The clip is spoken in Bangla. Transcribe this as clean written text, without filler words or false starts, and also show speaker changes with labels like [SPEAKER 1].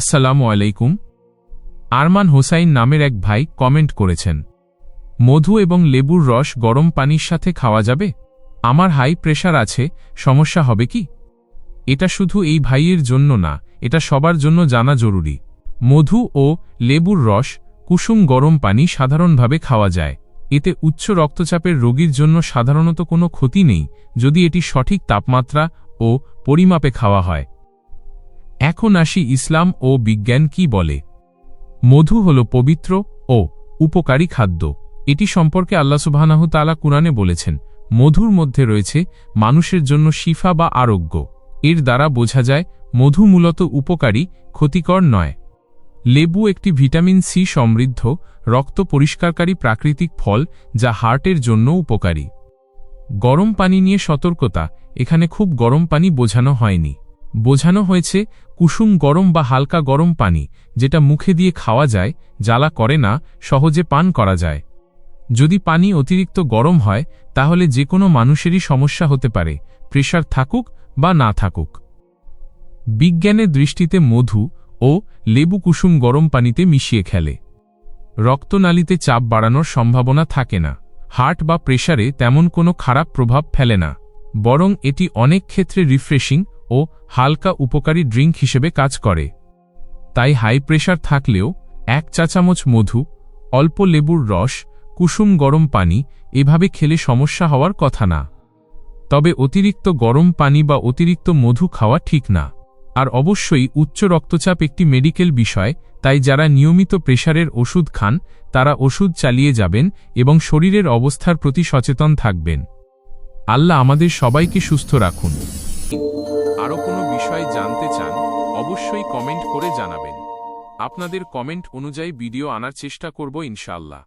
[SPEAKER 1] আসসালামু আলাইকুম। আরমান হোসাইন নামের এক ভাই কমেন্ট করেছেন, মধু এবং লেবুর রস গরম পানির সাথে খাওয়া যাবে? আমার হাই প্রেশার আছে, সমস্যা হবে কি? এটা শুধু এই ভাইয়ের জন্য না, এটা সবার জন্য জানা জরুরি। মধু ও লেবুর রস কুসুম গরম পানি সাধারণভাবে খাওয়া যায়। এতে উচ্চ রক্তচাপের রোগীর জন্য সাধারণত কোনো ক্ষতি নেই, যদি এটি সঠিক তাপমাত্রা ও পরিমাপে খাওয়া হয়। এখন আসি ইসলাম ও বিজ্ঞান কি বলে। মধু হল পবিত্র ও উপকারী খাদ্য। এটি সম্পর্কে আল্লাহ সুবহানাহু তাআলা কুরআনে বলেছেন, মধুর মধ্যে রয়েছে মানুষের জন্য শিফা বা আরোগ্য। এর দ্বারা বোঝা যায় মধু মূলত উপকারী, ক্ষতিকর নয়। লেবু একটি ভিটামিন সি সমৃদ্ধ, রক্ত পরিষ্কারকারী প্রাকৃতিক ফল যা হার্টের জন্য উপকারী। গরম পানি নিয়ে সতর্কতা, এখানে খুব গরম পানি বোঝানো হয়নি। বোঝানো হয়েছে কুসুম গরম বা হালকা গরম পানি, যেটা মুখে দিয়ে খাওয়া যায়, জ্বালা করে না, সহজে পান করা যায়। যদি পানি অতিরিক্ত গরম হয় তাহলে যে কোনো মানুষেরই সমস্যা হতে পারে, প্রেশার থাকুক বা না থাকুক। বিজ্ঞানের দৃষ্টিতে মধু ও লেবু কুসুম গরম পানিতে মিশিয়ে খেলে রক্তনালীতে চাপ বাড়ানোর সম্ভাবনা থাকে না। হার্ট বা প্রেশারে তেমন কোনো খারাপ প্রভাব ফেলে না, বরং এটি অনেক ক্ষেত্রে রিফ্রেশিং ও হালকা উপকারী ড্রিঙ্ক হিসেবে কাজ করে। তাই হাই প্রেশার থাকলেও 1 চা চামচ মধু, অল্প লেবুর রস, কুসুম গরম পানি এভাবে খেলে সমস্যা হওয়ার কথা না। তবে অতিরিক্ত গরম পানি বা অতিরিক্ত মধু খাওয়া ঠিক না। আর অবশ্যই উচ্চ রক্তচাপ একটি মেডিকেল বিষয়, তাই যারা নিয়মিত প্রেশারের ওষুধ খান তারা ওষুধ চালিয়ে যাবেন এবং শরীরের অবস্থার প্রতি সচেতন থাকবেন। আল্লাহ আমাদের সবাইকে সুস্থ রাখুন। আরও কোনো বিষয় জানতে চান অবশ্যই কমেন্ট করে জানাবেন। আপনাদের কমেন্ট অনুযায়ী ভিডিও আনার চেষ্টা করব ইনশাআল্লাহ।